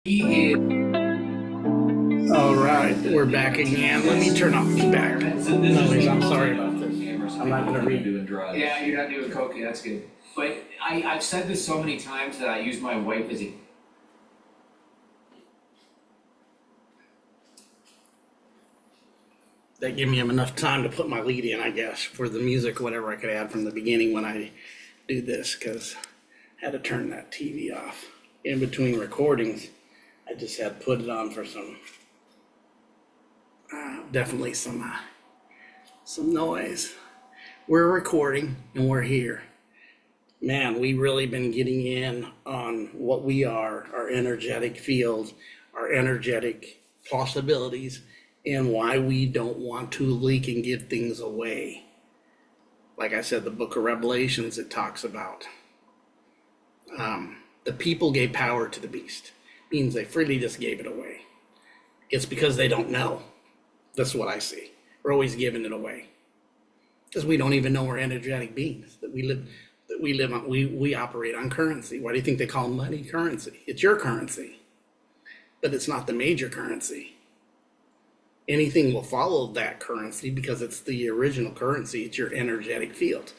All right, we're back again. Let me turn off the back noise. I'm sorry about this. I'm not gonna read it. Yeah, you're not doing coke, that's good. But I've said this so many times that I use my wife as a. That gave me enough time to put my lead in, I guess, for the music, whatever I could add from the beginning when I do this, because I had to turn that TV off. In between recordings, I just had put it on for some, definitely some noise. We're recording and we're here. Man, we really been getting in on what we are, our energetic field, our energetic possibilities, and why we don't want to leak and give things away. Like I said, the book of Revelations, it talks about the people gave power to the beast. Means they freely just gave it away. It's because they don't know. That's what I see. We're always giving it away. Because we don't even know we're energetic beings, that we operate on currency. Why do you think they call money currency? It's your currency, but it's not the major currency. Anything will follow that currency because it's the original currency. It's your energetic field.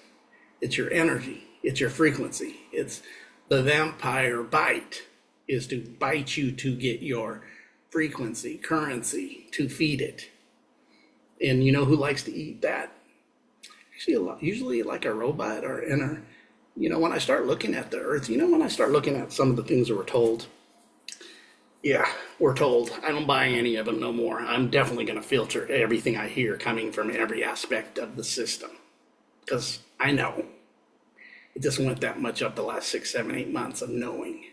It's your energy. It's your frequency. It's the vampire bite is to bite you to get your frequency, currency, to feed it. And you know who likes to eat that? Actually, usually like a robot or when I start looking at the earth, when I start looking at some of the things that we're told, we're told. I don't buy any of them no more. I'm definitely going to filter everything I hear coming from every aspect of the system. Because I know. It just went that much up the last 6, 7, 8 months of knowing.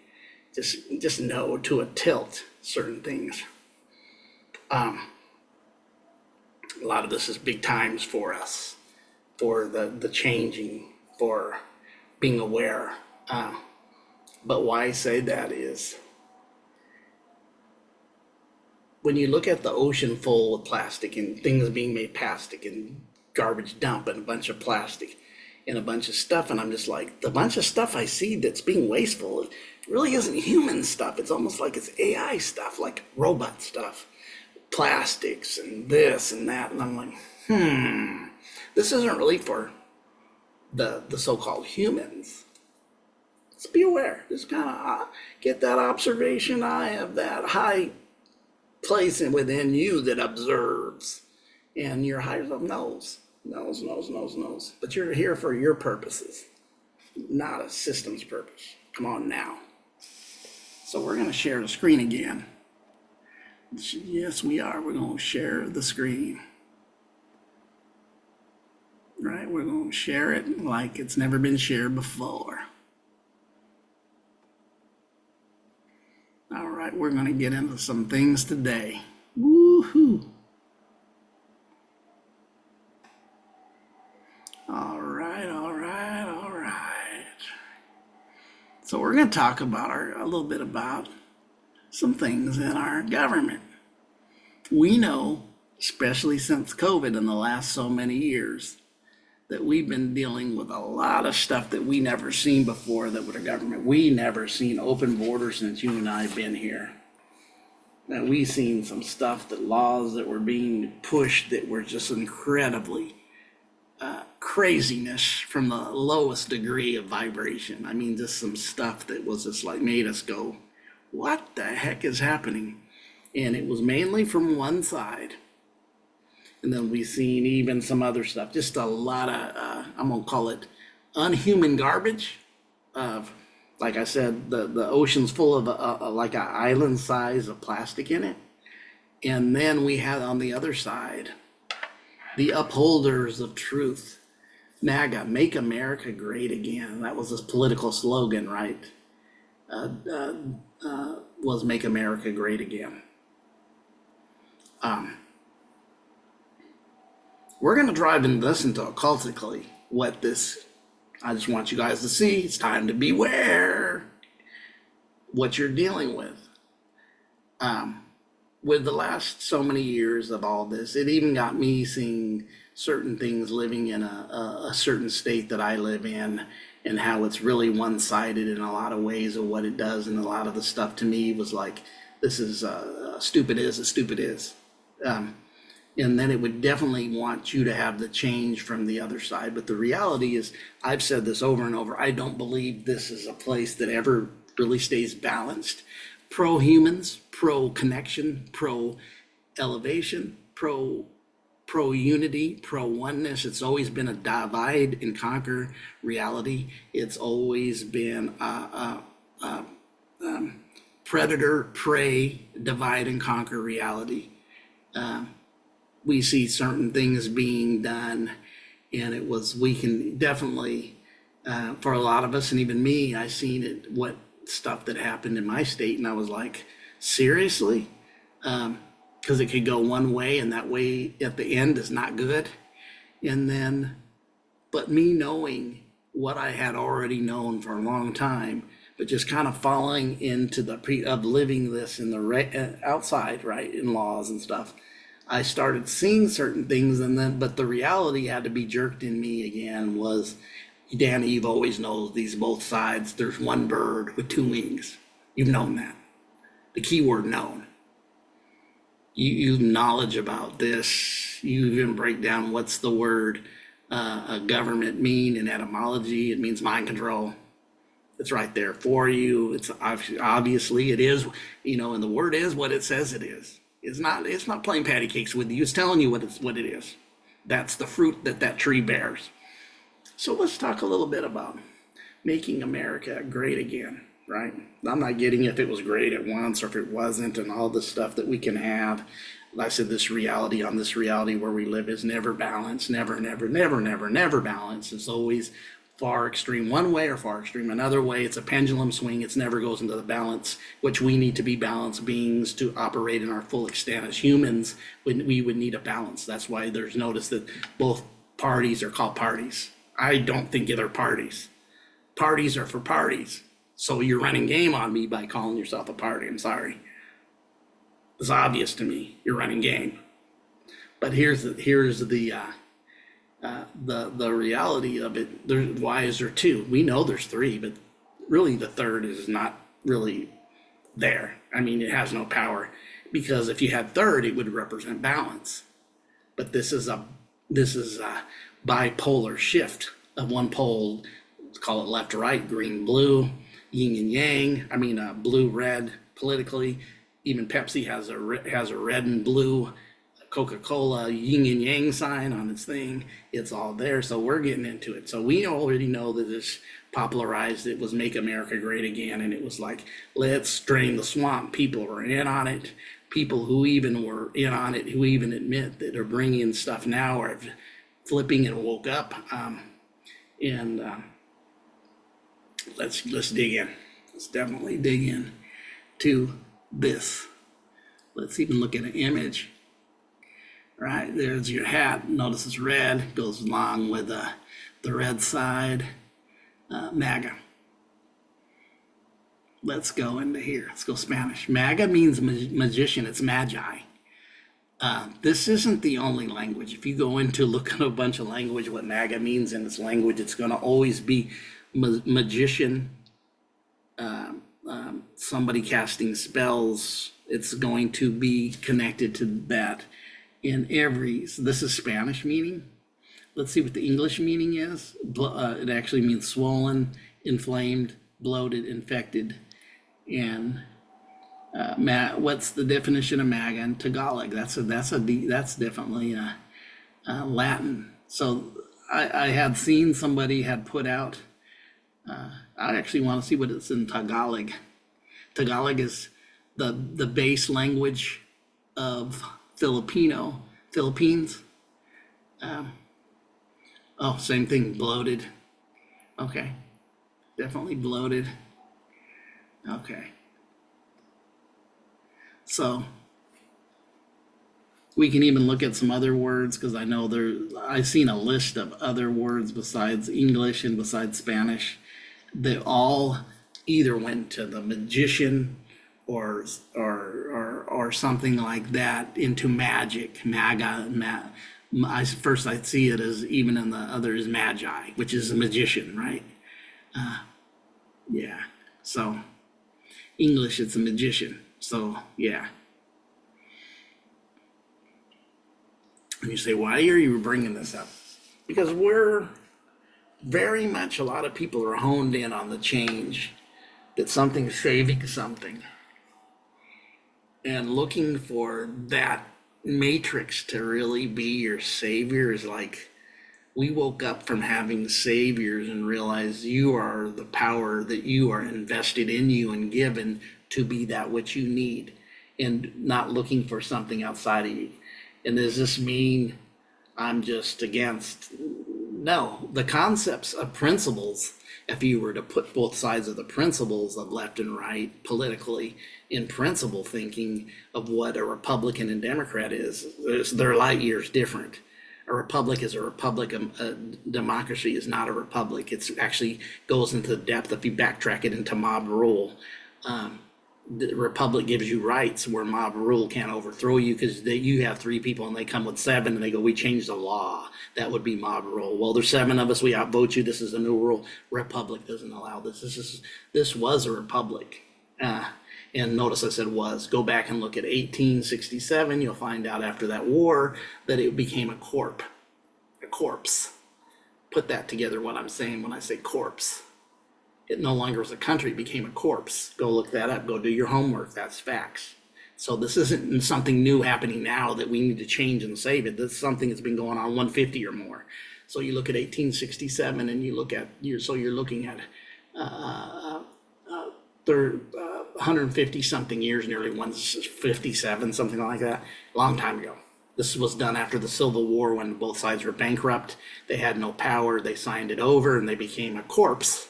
Just know to a tilt certain things. A lot of this is big times for us, for the changing, for being aware. But why I say that is, when you look at the ocean full of plastic and things being made plastic and garbage dump and a bunch of plastic and a bunch of stuff, and I'm just like, the bunch of stuff I see that's being wasteful, it really isn't human stuff. It's almost like it's AI stuff, like robot stuff, plastics and this and that. And I'm like, this isn't really for the so-called humans. Let's be aware. Just kind of get that observation eye of that high place within you that observes, and your higher self knows. But you're here for your purposes, not a system's purpose. Come on now. So we're going to share the screen again. Yes, we are. We're going to share the screen. Right? We're going to share it like it's never been shared before. All right, we're going to get into some things today. Woohoo! All right. So we're going to talk about a little bit about some things in our government. We know, especially since COVID in the last so many years, that we've been dealing with a lot of stuff that we never seen before that with the government. We never seen open borders since you and I have been here. Now we seen some stuff, that laws that were being pushed that were just incredibly craziness from the lowest degree of vibration. I mean, just some stuff that was just like made us go, what the heck is happening? And it was mainly from one side. And then we've seen even some other stuff, just a lot of, I'm gonna call it unhuman garbage of, like I said, the ocean's full of like an island size of plastic in it. And then we had on the other side, the upholders of truth. Maga, make America great again. That was his political slogan, right? Was make America great again. We're going to drive into this into occultically what this, I just want you guys to see, it's time to beware what you're dealing with. With the last so many years of all this, it even got me seeing certain things living in a certain state that I live in and how it's really one-sided in a lot of ways of what it does. And a lot of the stuff to me was like, this is stupid as stupid is. And then it would definitely want you to have the change from the other side. But the reality is, I've said this over and over, I don't believe this is a place that ever really stays balanced. Pro-humans, pro-connection, pro-elevation, pro-unity, pro-oneness. It's always been a divide and conquer reality. It's always been predator, prey, divide and conquer reality. We see certain things being done, and we can definitely, for a lot of us, and even me, I seen it, what stuff that happened in my state, and I was like, seriously? Because it could go one way, and that way at the end is not good. And then, but me knowing what I had already known for a long time, but just kind of falling into of living this in the outside, right, in laws and stuff, I started seeing certain things, but the reality had to be jerked in me again was, Dan Eve always knows these both sides. There's one bird with two wings. You've known that. The key word known. You knowledge about this. You even break down what's the word a government mean in etymology. It means mind control. It's right there for you. It's obviously it is, and the word is what it says it is. It's not playing patty cakes with you. It's telling you what it is. That's the fruit that tree bears. So let's talk a little bit about making America great again, right? I'm not getting if it was great at once or if it wasn't, and all the stuff that we can have. Like I said, this reality where we live is never balanced, never balanced. It's always far extreme one way or far extreme another way. It's a pendulum swing. It never goes into the balance, which we need to be balanced beings to operate in our full extent as humans. We would need a balance. That's why there's notice that both parties are called parties. I don't think they're parties. Parties are for parties. So you're running game on me by calling yourself a party. I'm sorry. It's obvious to me you're running game. But here's the reality of it. Why is there two? We know there's three, but really the third is not really there. I mean, it has no power, because if you had third, it would represent balance. But this is a bipolar shift of one pole. Let's call it left, right, green, blue, yin and yang. Blue, red politically. Even Pepsi has a red and blue, Coca-Cola yin and yang sign on its thing. It's all there. So we're getting into it. So we already know that this popularized, it was Make America Great Again. And it was like, let's drain the swamp. People were in on it. People who even were in on it, who even admit that are bringing stuff now, are flipping and woke up. Let's dig in. Let's definitely dig in to this. Let's even look at an image. Right, there's your hat. Notice it's red, goes along with the red side, Maga. Let's go into here. Let's go Spanish. Maga means magician. It's magi. This isn't the only language. If you go into look at a bunch of language, what Maga means in its language, it's going to always be magician, somebody casting spells. It's going to be connected to that. This is Spanish meaning. Let's see what the English meaning is. It actually means swollen, inflamed, bloated, infected. And what's the definition of Maga in Tagalog? That's definitely Latin. So I had seen somebody had put out. I actually want to see what it's in Tagalog. Tagalog is the base language of Philippines. Same thing, bloated. Okay, definitely bloated. Okay, so we can even look at some other words, because I know I've seen a list of other words besides English and besides Spanish. They all either went to the magician or something like that, into magic, Maga. First I see it as, even in the other, is magi, which is a magician, right? Yeah. So English, it's a magician. So yeah. And you say, why are you bringing this up? Because we're very much, a lot of people are honed in on the change, that something's saving something, and looking for that matrix to really be your savior is like, we woke up from having saviors and realized you are the power that you are invested in you and given to be that which you need, and not looking for something outside of you. And does this mean I'm just against? No, the concepts of principles, if you were to put both sides of the principles of left and right politically in principle thinking of what a Republican and Democrat is, they're light years different. A republic is a republic. A democracy is not a republic. It's actually goes into the depth if you backtrack it into mob rule. The republic gives you rights where mob rule can't overthrow you, because you have 3 people and they come with 7 and they go, we changed the law. That would be mob rule. Well, there's 7 of us, we outvote you. This is a new rule. Republic doesn't allow this. This was a republic. And notice I said was. Go back and look at 1867. You'll find out after that war that it became a corpse. Put that together, what I'm saying when I say corpse. It no longer was a country, it became a corpse. Go look that up. Go do your homework. That's facts. So this isn't something new happening now that we need to change and save it. This is something that's been going on 150 or more. So you look at 1867 and you look at, you're looking at 150 something years, nearly 157, something like that, a long time ago. This was done after the Civil War when both sides were bankrupt. They had no power. They signed it over and they became a corpse.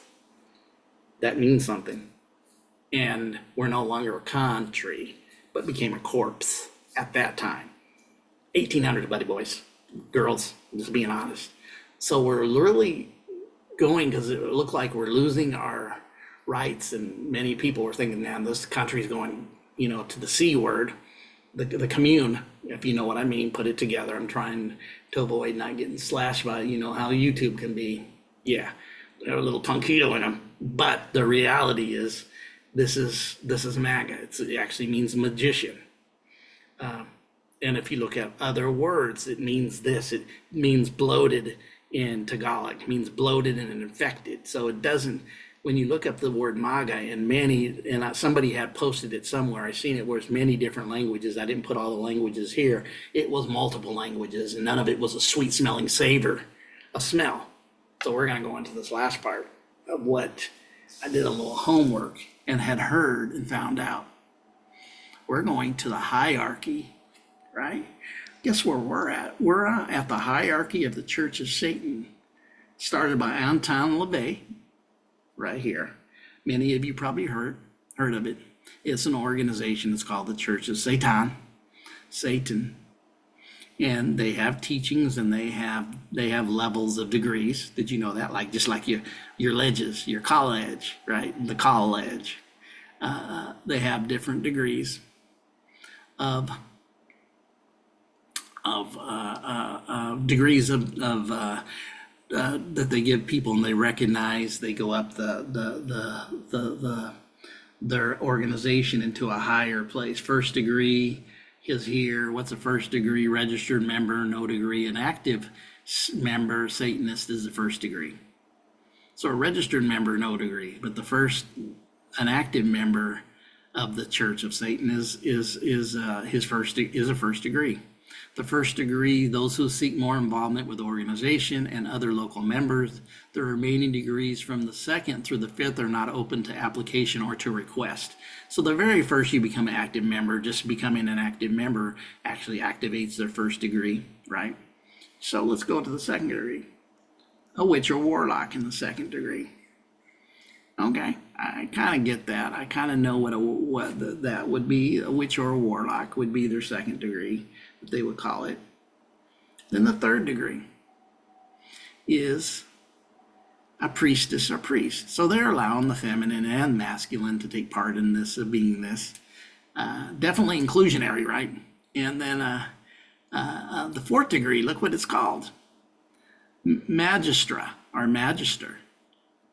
That means something. And we're no longer a country, but became a corpse at that time. 1800s, buddy boys, girls, just being honest. So we're really going, because it looked like we're losing our rights, and many people were thinking, man, this country's going, to the C word, the commune, if you know what I mean, put it together. I'm trying to avoid not getting slashed by, how YouTube can be. Yeah, they're a little tonquito in them. But the reality is, this is Maga. It actually means magician. And if you look at other words, it means this. It means bloated in Tagalog. It means bloated and infected. So it doesn't, when you look up the word Maga, and somebody had posted it somewhere, I seen it where it's many different languages. I didn't put all the languages here. It was multiple languages, and none of it was a sweet smelling savor, a smell. So we're going to go into this last part of what I did a little homework and had heard and found out. We're going to the hierarchy, right? Guess where we're at? We're at the hierarchy of the Church of Satan, started by Anton LaVey, right here. Many of you probably heard of it. It's an organization. It's called the Church of Satan. And they have teachings, and they have levels of degrees. Did you know that? Like just like your ledges, your college, right? The college. They have different degrees of that they give people, and they recognize. They go up their organization into a higher place. First degree is here. What's a first degree? Registered member, no degree. An active member, Satanist, is the first degree. So a registered member, no degree, but an active member of the Church of Satan is a first degree. The first degree, those who seek more involvement with the organization and other local members. The remaining degrees from the 2nd through the 5th are not open to application or to request. So the very first you become an active member, just becoming an active member actually activates their first degree, right? So let's go to the 2nd degree. A witch or warlock in the 2nd degree. Okay, I kind of get that. I kind of know what that would be. A witch or a warlock would be their 2nd degree, what they would call it. Then the 3rd degree is a priestess or priest. So they're allowing the feminine and masculine to take part in this, of being this. Definitely inclusionary, right? And then the 4th degree, look what it's called. Magistra or magister.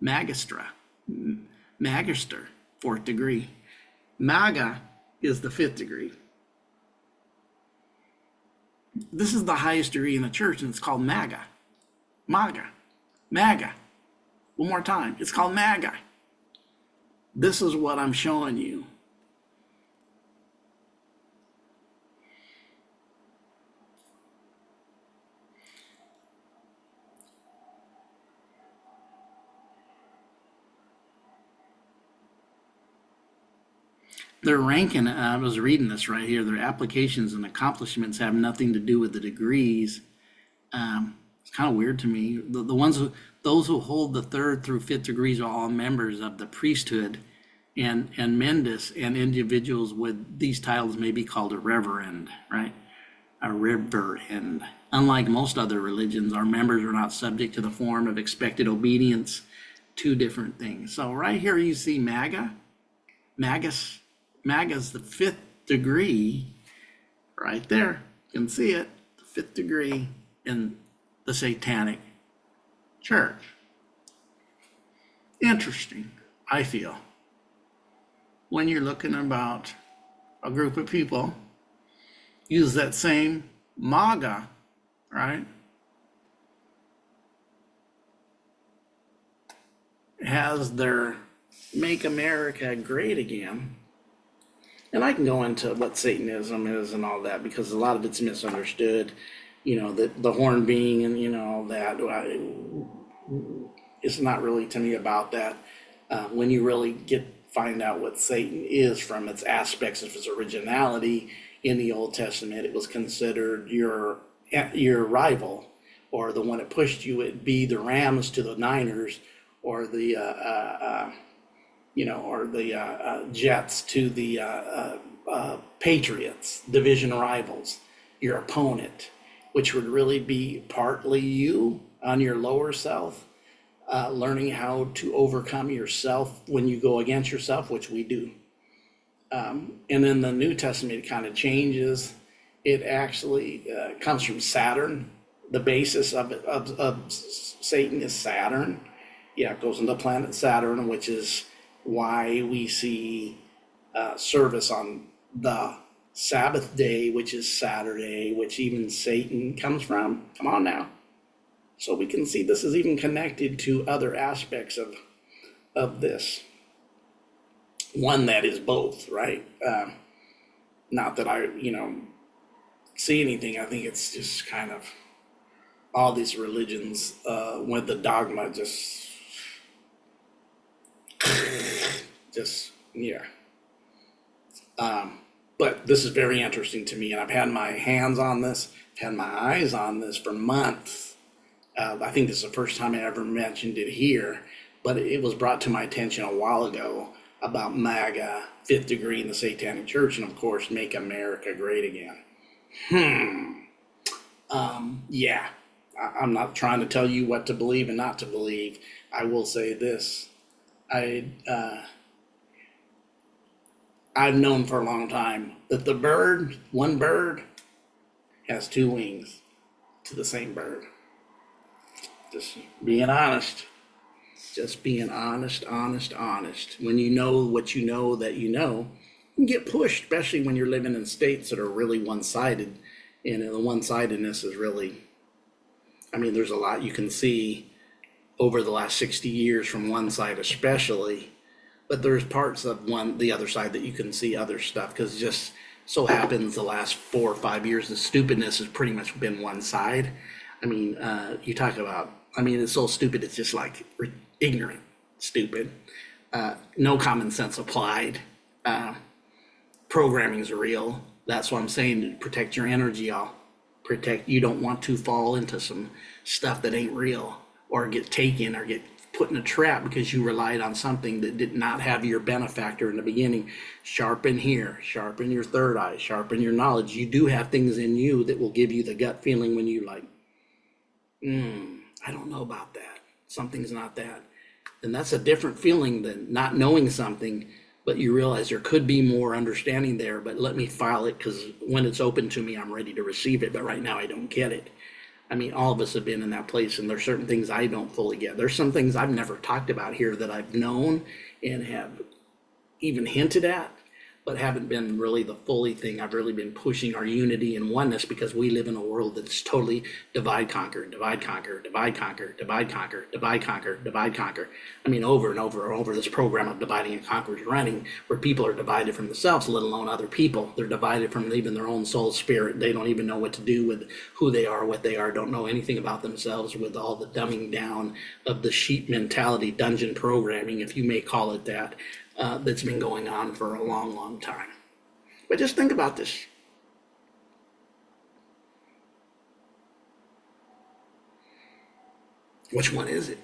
Magistra, Magister, 4th degree. Maga is the 5th degree. This is the highest degree in the church, and it's called Maga. Maga. Maga. One more time. It's called Maga. This is what I'm showing you. Their ranking, I was reading this right here, their applications and accomplishments have nothing to do with the degrees. It's kind of weird to me. Those who hold the 3rd through 5th degrees are all members of the priesthood, and mendus, and individuals with these titles may be called a reverend, right? A reverend. Unlike most other religions, our members are not subject to the form of expected obedience. 2 different things. So right here you see Maga. Maga's the 5th degree, right there. You can see it, the 5th degree in the Satanic Church. Interesting, I feel. When you're looking about a group of people, use that same Maga, right? Has their Make America Great Again. And I can go into what Satanism is and all that, because a lot of it's misunderstood. You know, the horn being, and you know, all that. It's not really to me about that. When you really find out what Satan is from its aspects of its originality in the Old Testament, it was considered your rival, or the one that pushed you. It'd be the Rams to the Niners, or the Jets to the Patriots, division rivals, your opponent, which would really be partly you on your lower self, learning how to overcome yourself when you go against yourself, which we do. And then the New Testament kind of changes. It actually comes from Saturn. The basis of Satan is Saturn. Yeah, it goes into planet Saturn, which is why we see service on the Sabbath day, which is Saturday, which even Satan comes from. Come on now. So we can see this is even connected to other aspects of this. One that is both, right? Not that I, see anything. I think it's just kind of all these religions with the dogma yeah. But this is very interesting to me, and I've had my hands on this, had my eyes on this for months. I think this is the first time I ever mentioned it here, but it was brought to my attention a while ago about MAGA, 5th degree in the Satanic Church, and of course, Make America Great Again. Yeah, I'm not trying to tell you what to believe and not to believe. I will say this. I've known for a long time that one bird has 2 wings to the same bird. Just being honest. Just being honest. When you know what you know that you know, you get pushed, especially when you're living in states that are really one-sided. And the one-sidedness is really, there's a lot you can see over the last 60 years from one side especially, but there's parts of the other side that you can see other stuff, because it just so happens the last 4 or 5 years, the stupidness has pretty much been one side. You talk about, it's so stupid, it's just like ignorant, stupid, no common sense applied. Programming is real. That's what I'm saying, to protect your energy, you don't want to fall into some stuff that ain't real, or get taken, or get put in a trap because you relied on something that did not have your benefactor in the beginning. Sharpen here, sharpen your third eye, sharpen your knowledge. You do have things in you that will give you the gut feeling when you I don't know about that. Something's not that. And that's a different feeling than not knowing something, but you realize there could be more understanding there, but let me file it, because when it's open to me, I'm ready to receive it. But right now I don't get it. I mean, all of us have been in that place, and there's certain things I don't fully get. There's some things I've never talked about here that I've known and have even hinted at, but haven't been really the fully thing. I've really been pushing our unity and oneness because we live in a world that's totally divide, conquer, divide, conquer, divide, conquer, divide, conquer, divide, conquer, divide, conquer. I mean, over and over and over, this program of dividing and conquer is running, where people are divided from themselves, let alone other people. They're divided from even their own soul spirit. They don't even know what to do with who they are, what they are, don't know anything about themselves, with all the dumbing down of the sheep mentality, dungeon programming, if you may call it that. That's been going on for a long, long time. But just think about this. Which one is it?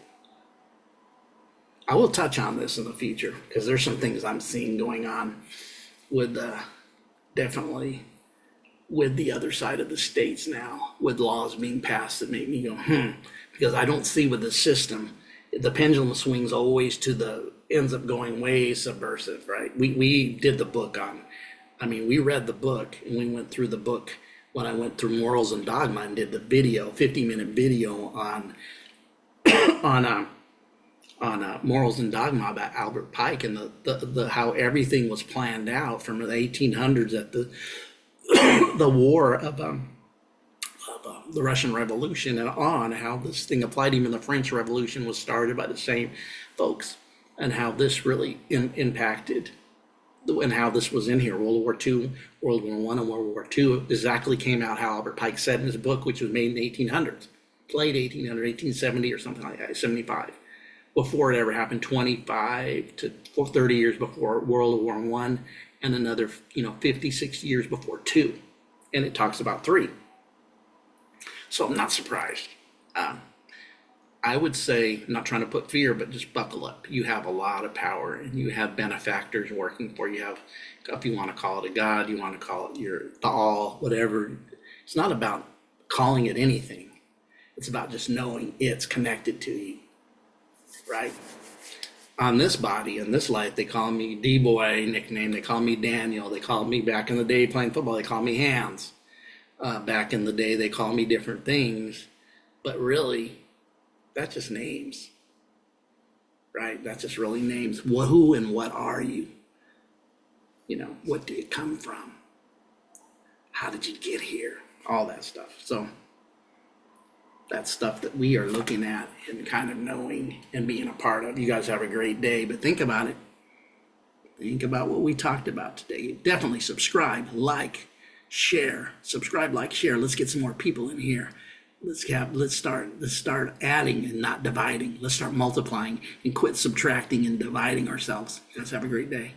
I will touch on this in the future because there's some things I'm seeing going on with definitely with the other side of the states now, with laws being passed that make me go, because I don't see with the system, the pendulum swings always to the, ends up going way subversive, right? We did the book on, I mean, we read the book and we went through the book when I went through Morals and Dogma and did the video, 50-minute video on Morals and Dogma about Albert Pike and the how everything was planned out from the 1800s at the war of the Russian Revolution and on, how this thing applied. Even the French Revolution was started by the same folks, and how this really impacted, and how this was in here. World War II, World War I, and World War II exactly came out how Albert Pike said in his book, which was made in the 1800s, late 1870 or something like that, 75. Before it ever happened, 25 to 30 years before World War I, and another 50, 60 years before two. And it talks about three. So I'm not surprised. I would say, I'm not trying to put fear, but just buckle up. You have a lot of power, and you have benefactors working for you. You have, if you want to call it a God, you want to call it the all, whatever. It's not about calling it anything. It's about just knowing it's connected to you, right? On this body, in this life, they call me D-Boy nickname. They call me Daniel. They called me back in the day playing football. They call me Hands. Back in the day, they call me different things, but really, that's just names, right? That's just really names. Who and what are you? What did it come from? How did you get here? All that stuff. So that's stuff that we are looking at and kind of knowing and being a part of. You guys have a great day, but think about it. Think about what we talked about today. Definitely subscribe, like, share. Subscribe, like, share. Let's get some more people in here. Let's start adding and not dividing. Let's start multiplying and quit subtracting and dividing ourselves. You guys have a great day.